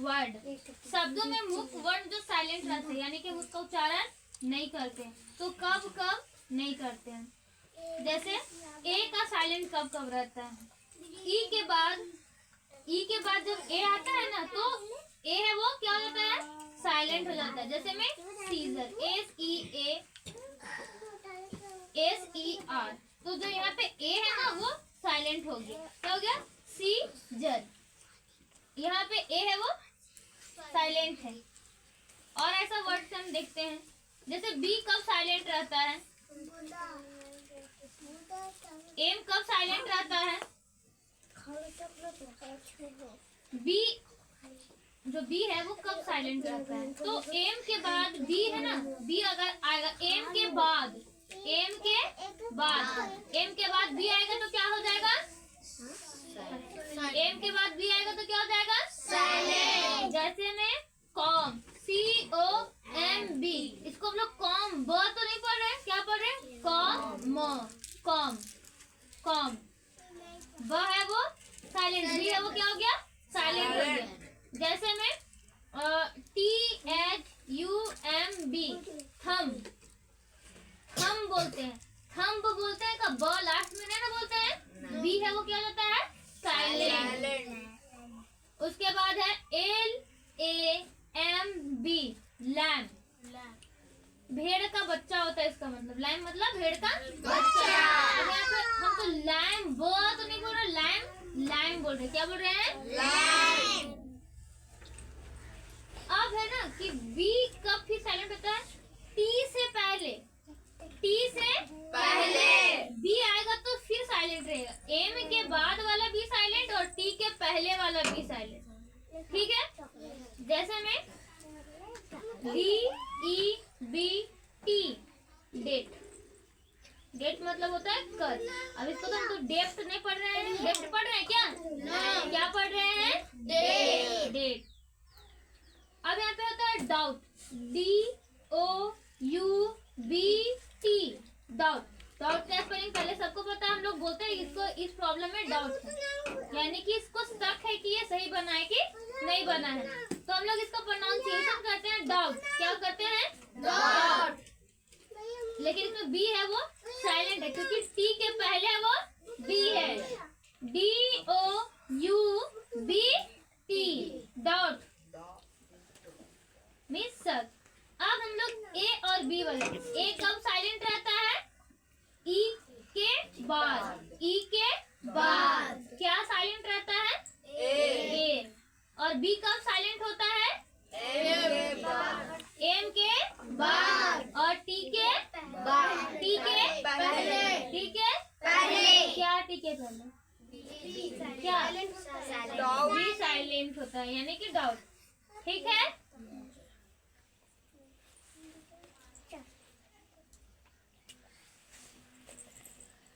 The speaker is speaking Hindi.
वर्ड, शब्दों में मुख्य वर्ण जो साइलेंट रहते हैं यानी कि उसका उच्चारण नहीं करते, तो कब कब नहीं करते हैं। जैसे ए का साइलेंट कब कब रहता है, ई के बाद जब ए आता है ना तो ए है वो क्या हो जाता है, साइलेंट हो जाता है। जैसे में सीजर, SEAR, तो जो यहाँ पे ए है ना वो साइलेंट हो गया, क्या हो गया, सीजर। यहाँ पे ए है वो साइलेंट है। और ऐसा वर्ड से हम देखते हैं, जैसे बी कब साइलेंट रहता है, एम कब साइलेंट रहता है, बी जो बी है वो कब साइलेंट रहता है, तो एम के बाद बी है ना, बी अगर आएगा एम के बाद बी आएगा तो क्या हो जाएगा, एम के बाद बी आएगा तो क्या हो जाएगा, साइलेंट। जैसे में कॉम, COMB, इसको हम लोग कॉम ब तो नहीं पढ़ रहे, क्या पढ़ रहे, कॉम ब है वो साइलेंट, बी है वो क्या हो गया, साइलेंट हो गया। जैसे में THUMB, थम बोलते हैं, बोलते हैं का ब लास्ट में नहीं ना बोलते हैं, बी है वो क्या होता है, साइलेंट। उसके बाद है LAMB, लैम, भेड़ का बच्चा होता है, इसका मतलब लैम मतलब भेड़ का बच्चा। हम तो लैम ब तो नहीं बोल रहे, लैम बोल रहे, क्या बोल रहे हैं, लैम। अब है ना कि बी कब फिर साइलेंट होता है, टी से पहले बी आएगा तो फिर साइलेंट रहेगा, एम के बाद वाला बी साइलेंट और टी के पहले वाला बी साइलेंट, ठीक है। जैसे में DEBT, डेट मतलब होता है कल। अब इसको तो हम तो डेप्ट नहीं पढ़ रहे हैं, डेप्ट पढ़ रहे हैं क्या, क्या पढ़ रहे हैं, डेट। अब यहाँ पे होता है डाउट, DOUBT, डाउट का स्पेलिंग पहले सबको पता है, हम लोग बोलते हैं इसको, इस प्रॉब्लम में डाउट है, यानी कि इसको शक है कि ये सही बना है कि नहीं बना है, तो हम लोग इसका प्रोनाउंसिएशन करते हैं डाउट, क्या करते हैं, डाउट। लेकिन इसमें बी है वो साइलेंट है, क्योंकि टी के पहले वो बी है, DOUBT, डाउट मीन्स शक। अब हम लोग ए और बी वाले, ए कब साइलेंट रहता है, ई के बाद क्या साइलेंट रहता है, ए। और बी कब साइलेंट होता है, एम के बाद और टी के पहले, क्या टी के पहले, क्या बी साइलेंट होता है यानी कि डाउट, ठीक है।